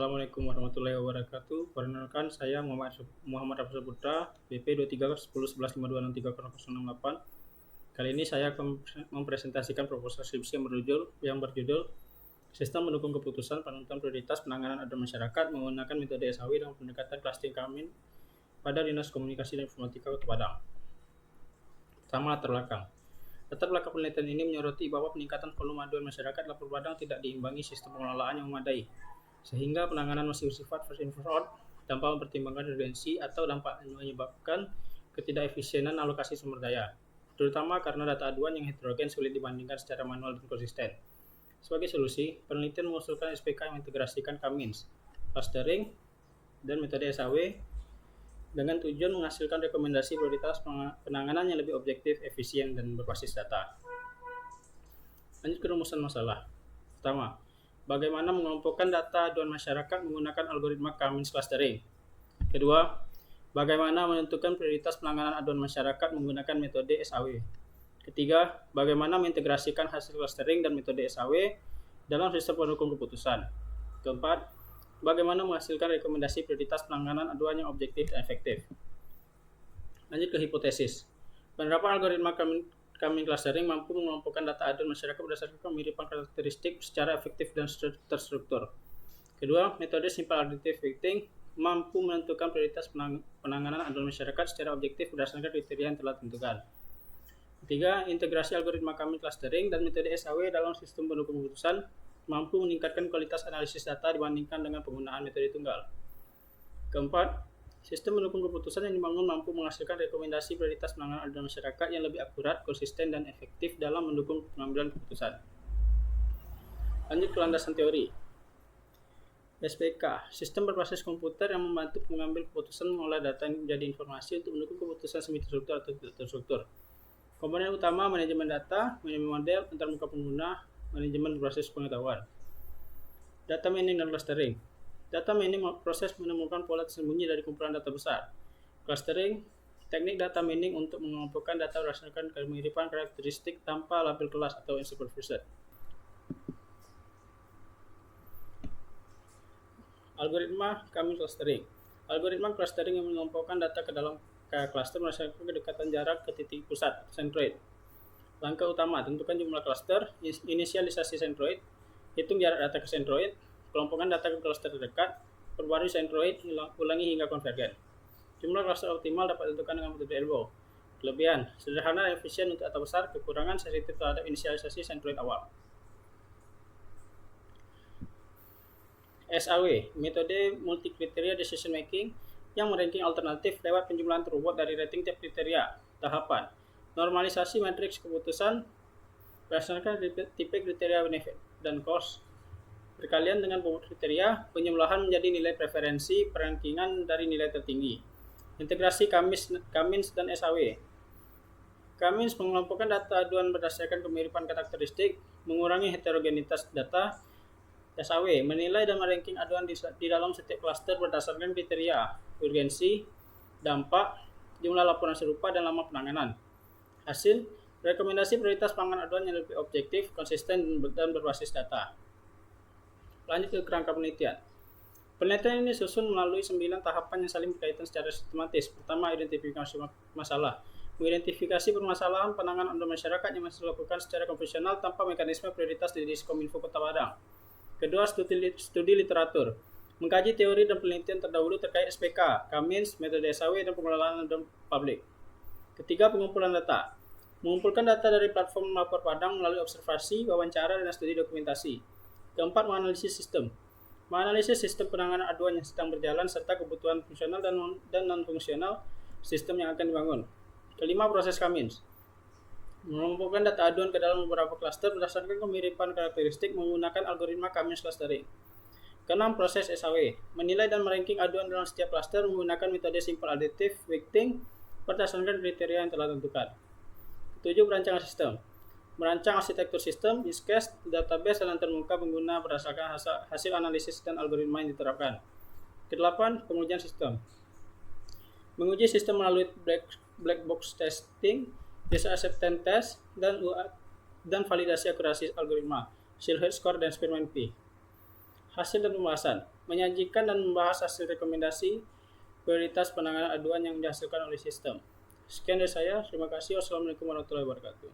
Assalamualaikum warahmatullahi wabarakatuh. Perkenalkan saya Muhammad Rafsul Putra, BP 23101152630068. Kali ini saya akan mempresentasikan proposal skripsi yang berjudul Sistem Mendukung Keputusan Panutan Prioritas Penanganan Aduan Masyarakat menggunakan metode SAW dan pendekatan clustering Kamin pada Dinas Komunikasi dan Informatika Kota Padang. Pertama, latar belakang. Latar belakang penelitian ini menyoroti bahwa peningkatan volume aduan masyarakat lapor Padang tidak diimbangi sistem pengelolaan yang memadai, sehingga penanganan masih bersifat first in first out tanpa mempertimbangkan urgensi atau dampak yang menyebabkan ketidakefisienan alokasi sumber daya, terutama karena data aduan yang heterogen sulit dibandingkan secara manual dan konsisten. Sebagai solusi, penelitian mengusulkan SPK yang mengintegrasikan Kamins, clustering, dan metode SAW dengan tujuan menghasilkan rekomendasi prioritas penanganan yang lebih objektif, efisien, dan berbasis data. Lanjut ke rumusan masalah. Pertama, bagaimana mengelompokkan data aduan masyarakat menggunakan algoritma Kamins clustering. Kedua, bagaimana menentukan prioritas penanganan aduan masyarakat menggunakan metode SAW. Ketiga, bagaimana mengintegrasikan hasil clustering dan metode SAW dalam sistem pendukung keputusan. Keempat, bagaimana menghasilkan rekomendasi prioritas penanganan aduan yang objektif dan efektif. Lanjut ke hipotesis. Penerapan algoritma Kamins clustering mampu mengelompokkan data aduan masyarakat berdasarkan kemiripan karakteristik secara efektif dan terstruktur. Kedua, metode simple additive weighting mampu menentukan prioritas penanganan aduan masyarakat secara objektif berdasarkan kriteria yang telah ditentukan. Ketiga, integrasi algoritma Kamins clustering dan metode SAW dalam sistem pendukung keputusan mampu meningkatkan kualitas analisis data dibandingkan dengan penggunaan metode tunggal. Keempat, sistem pendukung keputusan yang dibangun mampu menghasilkan rekomendasi prioritas penanganan aduan masyarakat yang lebih akurat, konsisten, dan efektif dalam mendukung pengambilan keputusan. Lanjut ke landasan teori. SPK, sistem berbasis komputer yang membantu mengambil keputusan mengolah data menjadi informasi untuk mendukung keputusan semi terstruktur atau tidak terstruktur. Komponen utama manajemen data, manajemen model, antarmuka pengguna, manajemen berbasis pengetahuan. Data mining dan clustering. Data mining proses menemukan pola tersembunyi dari kumpulan data besar. Clustering, teknik data mining untuk mengelompokkan data berdasarkan kemiripan karakteristik tanpa label kelas atau unsupervised. Algoritma Kamins clustering. Algoritma clustering yang mengelompokkan data ke dalam cluster berdasarkan kedekatan jarak ke titik pusat, centroid. Langkah utama, tentukan jumlah cluster, inisialisasi centroid, hitung jarak data ke centroid, kelompokkan data ke cluster terdekat, perbarui centroid, ulangi hingga konvergen. Jumlah cluster optimal dapat ditentukan dengan metode elbow. Kelebihan, sederhana dan efisien untuk data besar, kekurangan sensitif terhadap inisialisasi centroid awal. SAW, metode multi kriteria decision making yang meranking alternatif lewat penjumlahan terobot dari rating tiap kriteria. Tahapan, normalisasi matriks keputusan berdasarkan tipe kriteria benefit dan cost. Perkalian dengan bobot kriteria, penjumlahan menjadi nilai preferensi, perankingan dari nilai tertinggi. Integrasi Kamins dan SAW. Kamins mengelompokkan data aduan berdasarkan kemiripan karakteristik, mengurangi heterogenitas data. SAW menilai dan meranking aduan di dalam setiap klaster berdasarkan kriteria, urgensi, dampak, jumlah laporan serupa, dan lama penanganan. Hasil, rekomendasi prioritas penanganan aduan yang lebih objektif, konsisten, dan berbasis data. Lanjut ke kerangka penelitian. Penelitian ini disusun melalui 9 tahapan yang saling berkaitan secara sistematis. Pertama, identifikasi masalah. Mengidentifikasi permasalahan penanganan aduan masyarakat yang masih dilakukan secara konvensional tanpa mekanisme prioritas di Diskominfo Kota Padang. Kedua, studi literatur. Mengkaji teori dan penelitian terdahulu terkait SPK, Kamins, metode SAW, dan pengelolaan aduan publik. Ketiga, pengumpulan data. Mengumpulkan data dari platform Lapor Padang melalui observasi, wawancara, dan studi dokumentasi. Keempat, menganalisis sistem. Menganalisis sistem penanganan aduan yang sedang berjalan serta kebutuhan fungsional dan non-fungsional sistem yang akan dibangun. Kelima, proses Kamins. Mengumpulkan data aduan ke dalam beberapa klaster berdasarkan kemiripan karakteristik menggunakan algoritma Kamins clustering. Keenam, proses SAW. Menilai dan meranking aduan dalam setiap klaster menggunakan metode simple additive weighting berdasarkan kriteria yang telah ditentukan. Ketujuh, perancangan sistem. Merancang arsitektur sistem, use case, database, dan antarmuka pengguna berdasarkan hasil analisis dan algoritma yang diterapkan. Kedelapan, pengujian sistem. Menguji sistem melalui black box testing, user acceptance test, dan validasi akurasi algoritma, Silhouette score, dan Spearman P. Hasil dan pembahasan. menyajikan dan membahas hasil rekomendasi prioritas penanganan aduan yang dihasilkan oleh sistem. Sekian dari saya, terima kasih. Wassalamualaikum warahmatullahi wabarakatuh.